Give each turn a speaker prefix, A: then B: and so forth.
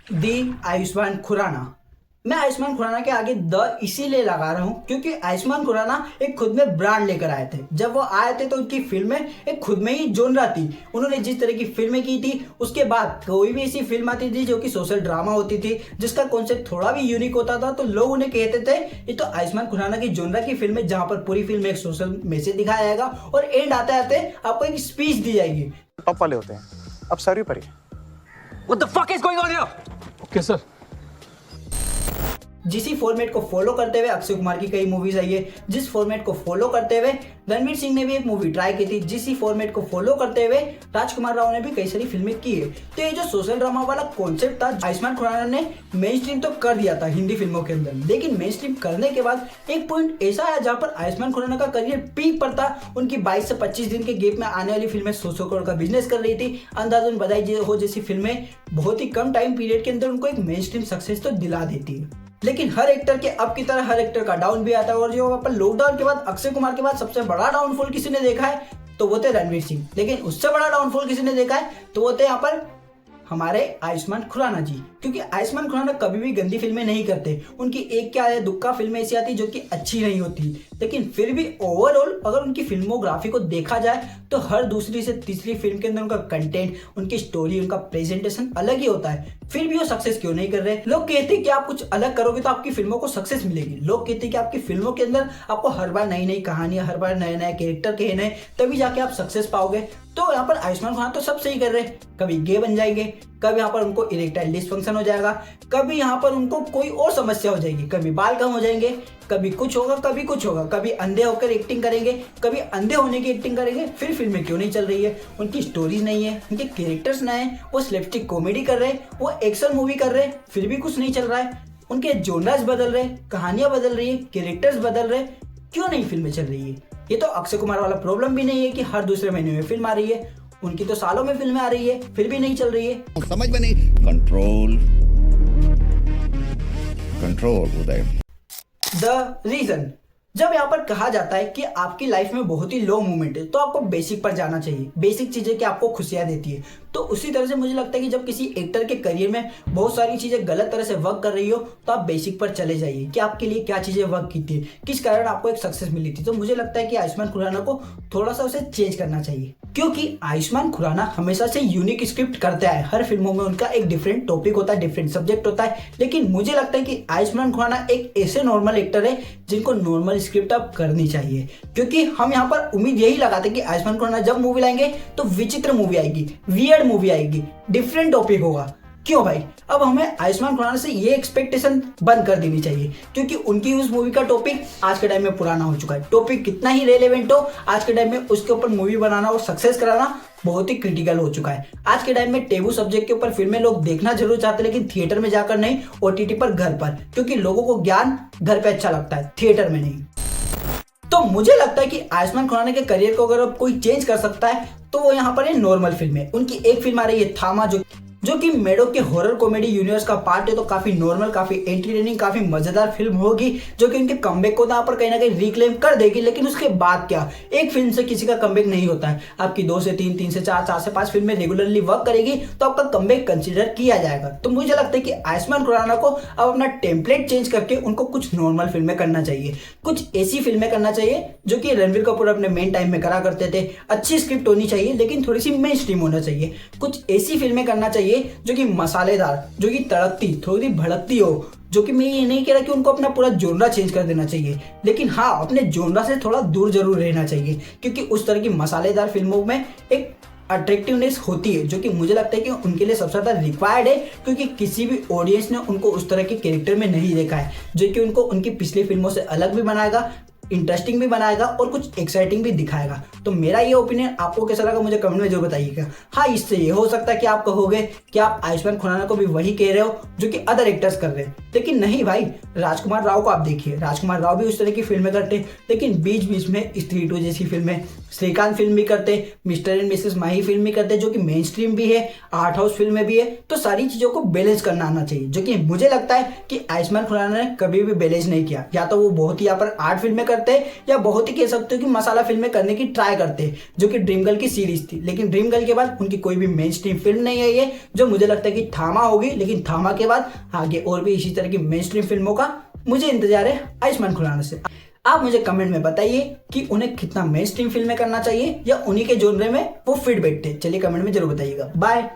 A: दी आयुष्मान खुराना। मैं आयुष्मान खुराना के आगे द इसीलिए लगा रहा हूँ क्योंकि आयुष्मान खुराना एक खुद में ब्रांड लेकर आए थे। जब वो आए थे तो उनकी फिल्में एक खुद में ही जोनरा थी। उन्होंने जिस तरह की फिल्में की थी उसके बाद कोई भी ऐसी फिल्म आती थी जो कि सोशल ड्रामा होती थी, जिसका कॉन्सेप्ट थोड़ा भी यूनिक होता था, तो लोग उन्हें कहते थे ये तो आयुष्मान खुराना की जोनरा की फिल्म है, जहां पर पूरी फिल्म में एक सोशल मैसेज दिखाया जाएगा और एंड आते आते आपको एक स्पीच दी जाएगी।
B: टॉप वाले होते हैं। अब सर्वी पर ही।
C: What the fuck is going on here?
D: Okay sir.
A: जिसी फॉर्मेट को फॉलो करते हुए अक्षय कुमार की कई मूवीज आई है, जिस फॉर्मेट को फॉलो करते हुए रणवीर सिंह ने भी एक मूवी ट्राई की थी, जिसी फॉर्मेट को फॉलो करते हुए राजकुमार राव ने भी कई सारी फिल्में की है। तो ये जो सोशल ड्रामा वाला कॉन्सेप्ट था, आयुष्मान खुराना ने मेन स्ट्रीम तो कर दिया था हिंदी फिल्मों के अंदर, लेकिन मेन स्ट्रीम करने के बाद एक पॉइंट ऐसा आया जहां पर आयुष्मान खुराना का करियर पीक पर था। उनकी 22 से 25 दिन के गैप में आने वाली फिल्में 100 करोड़ का बिजनेस कर रही थी। अंदाज़न बधाई हो जैसी फिल्में बहुत ही कम टाइम पीरियड के अंदर उनको एक मेन स्ट्रीम सक्सेस तो दिला देती है। लेकिन हर एक्टर के अब की तरह हर एक्टर का डाउन भी आता है, और जो अपन लॉकडाउन के बाद अक्षय कुमार के बाद सबसे बड़ा डाउनफॉल किसी ने देखा है तो वो थे रणवीर सिंह। लेकिन उससे बड़ा डाउनफॉल किसी ने देखा है तो वो थे यहाँ पर हमारे आयुष्मान खुराना जी, क्योंकि आयुष्मान खुराना कभी भी गंदी फिल्में नहीं करते। उनकी एक क्या है दुक्का फिल्में ऐसी आती जो कि अच्छी नहीं होती, लेकिन फिर भी ओवरऑल अगर उनकी फिल्मोग्राफी को देखा जाए तो हर दूसरी से तीसरी फिल्म के अंदर उनका कंटेंट, उनकी स्टोरी, उनका प्रेजेंटेशन अलग ही होता है। फिर भी वो सक्सेस क्यों नहीं कर रहे? लोग कहते हैं कि आप कुछ अलग करोगे तो आपकी फिल्मों को सक्सेस मिलेगी। लोग कहते हैं कि आपकी फिल्मों के अंदर आपको हर बार नई नई कहानियां, हर बार नए नए कैरेक्टर कहने हैं, तभी जाके आप सक्सेस पाओगे। तो यहाँ पर आयुष्मान खुराना तो सब सही कर रहे हैं। कभी गे बन जाएंगे, कभी यहाँ पर उनको इरेक्टाइल डिसफंक्शन हो जाएगा, कभी यहाँ पर उनको कोई और समस्या हो जाएगी, कभी बाल कम हो जाएंगे, कभी कुछ होगा कभी कुछ होगा, कभी अंधे होकर एक्टिंग करेंगे, कभी अंधे होने की एक्टिंग करेंगे। फिर फिल्में क्यों नहीं चल रही है? उनकी स्टोरीज नहीं है, उनके कैरेक्टर्स नए हैं, वो स्लैपस्टिक कॉमेडी कर रहे हैं, वो एक्शन मूवी कर रहे हैं, फिर भी कुछ नहीं चल रहा है। उनके जोनर्स बदल रहे, कहानियां बदल रही है, कैरेक्टर्स बदल रहे, क्यों नहीं फिल्में चल रही है? ये तो अक्षय कुमार वाला प्रॉब्लम भी नहीं है कि हर दूसरे महीने में फिल्म आ रही है, उनकी तो सालों में फिल्में आ रही है फिर भी नहीं चल रही है।
E: समझ में नहीं। Control control Uday.
A: The reason, जब यहाँ पर कहा जाता है कि आपकी लाइफ में बहुत ही लो मोमेंट है तो आपको बेसिक पर जाना चाहिए। बेसिक चीजें कि आपको खुशियां देती है, तो उसी तरह से मुझे लगता है कि जब किसी एक्टर के करियर में बहुत सारी चीजें गलत तरह से वर्क कर रही हो तो आप बेसिक पर चले जाइए कि आपके लिए क्या चीजें वर्क की थी, किस कारण आपको एक सक्सेस मिली थी। तो मुझे लगता है कि आयुष्मान खुराना को थोड़ा सा उसे चेंज करना चाहिए, क्योंकि आयुष्मान खुराना हमेशा से यूनिक स्क्रिप्ट करता है। हर फिल्मों में उनका एक डिफरेंट टॉपिक होता है, डिफरेंट सब्जेक्ट होता है, लेकिन मुझे लगता है कि आयुष्मान खुराना एक ऐसे नॉर्मल एक्टर है जिनको नॉर्मल स्क्रिप्ट अब करनी चाहिए। क्योंकि हम यहाँ पर उम्मीद यही लगाते हैं कि आयुष्मान खुराना जब मूवी लाएंगे तो विचित्र मूवी आएगी, वियर्ड मूवी आएगी, डिफरेंट टॉपिक होगा। क्यों भाई? अब हमें आयुष्मान खुराना से ये एक्सपेक्टेशन बंद कर देनी चाहिए, क्योंकि उनकी उस मूवी का टॉपिक आज के टाइम में पुराना हो चुका है। टॉपिक कितना ही रेलेवेंट हो, आज के टाइम में उसके ऊपर मूवी बनाना और सक्सेस कराना बहुत ही क्रिटिकल हो चुका है। आज के टाइम में टेबू सब्जेक्ट के ऊपर फिल्में लोग देखना जरूर चाहते हैं, लेकिन थिएटर में जाकर नहीं, ओटीटी पर, घर पर, क्योंकि लोगों को ज्ञान घर पे अच्छा लगता है, थिएटर में नहीं। तो मुझे लगता है कि आयुष्मान खुराना के करियर को अगर अब कोई चेंज कर सकता है तो वो यहाँ पर ये नॉर्मल फिल्म है। उनकी एक फिल्म आ रही है थामा, जो कि मेडोक के हॉरर कॉमेडी यूनिवर्स का पार्ट है, तो काफी नॉर्मल, काफी एंटरटेनिंग, काफी मजेदार फिल्म होगी, जो कि उनके कमबैक को यहाँ पर कहीं ना कहीं रिक्लेम कर देगी। लेकिन उसके बाद क्या, एक फिल्म से किसी का कमबैक नहीं होता है। आपकी 2 से 3, 3 से 4, 4 से 5 फिल्में रेगुलरली वर्क करेगी तो आपका कमबैक कंसिडर किया जाएगा। तो मुझे लगता है कि आयुष्मान खुराना को अब अपना टेम्पलेट चेंज करके उनको कुछ नॉर्मल फिल्में करना चाहिए, कुछ ऐसी फिल्में करना चाहिए जो कि रणवीर कपूर अपने मेन टाइम में करा करते थे। अच्छी स्क्रिप्ट होनी चाहिए, लेकिन थोड़ी सी मेन स्ट्रीम होना चाहिए। कुछ ऐसी फिल्में करना चाहिए जो कि मसालेदार, जो कि तड़कती, थोड़ी भड़कती हो, जो कि मैं ये नहीं कह रहा कि उनको अपना पूरा जोनरा चेंज कर देना चाहिए, लेकिन हाँ अपने जोनरा से थोड़ा दूर जरूर रहना चाहिए, क्योंकि उस तरह की मसालेदार फिल्मों में एक अट्रैक्टिवनेस होती है जो कि मुझे लगता है कि उनके लिए सबसे ज़्यादा रिक्वायर्ड है, क्योंकि किसी भी ऑडियंस ने उनको उस तरह के कैरेक्टर में नहीं देखा है, जो कि उनको उनकी पिछली फिल्मों से अलग भी बनाएगा, इंटरेस्टिंग भी बनाएगा और कुछ एक्साइटिंग भी दिखाएगा। तो मेरा ये ओपिनियन आपको कैसा लगा मुझे कमेंट में जरूर बताइएगा। हाँ, इससे ये हो सकता है कि आप कहोगे कि आप आयुष्मान खुराना को भी वही कह रहे हो जो कि अदर एक्टर्स कर रहे हैं, लेकिन नहीं भाई, राजकुमार राव को आप देखिए, राजकुमार राव भी उस तरह की फिल्में करते, लेकिन बीच बीच में स्त्री 2 जैसी फिल्में, श्रीकांत फिल्म भी करते, mister and Mrs Mahi film भी करते, जो कि मेन स्ट्रीम भी है, आर्ट हाउस फिल्में भी है। तो सारी चीज़ों को बैलेंस करना आना चाहिए, जो कि मुझे लगता है कि आयुष्मान खुराना ने कभी भी बैलेंस नहीं किया। या तो वो बहुत ही यहाँ पर आर्ट फिल्में करते या बहुत ही कह सकते हो कि मसाला फिल्में करने की ट्राई करते, जो कि ड्रीम गर्ल की सीरीज थी। लेकिन ड्रीम गर्ल के बाद उनकी कोई भी मेन स्ट्रीम फिल्म नहीं आई है, जो मुझे लगता है कि थामा होगी। लेकिन थामा के बाद आगे और भी इसी तरह की मेन स्ट्रीम फिल्मों का मुझे इंतजार है आयुष्मान खुराना से। आप मुझे कमेंट में बताइए कि उन्हें कितना मेन स्ट्रीम फिल्में करना चाहिए या उन्हीं के जोनरे में वो फिट बैठते। चलिए कमेंट में जरूर बताइएगा। बाय।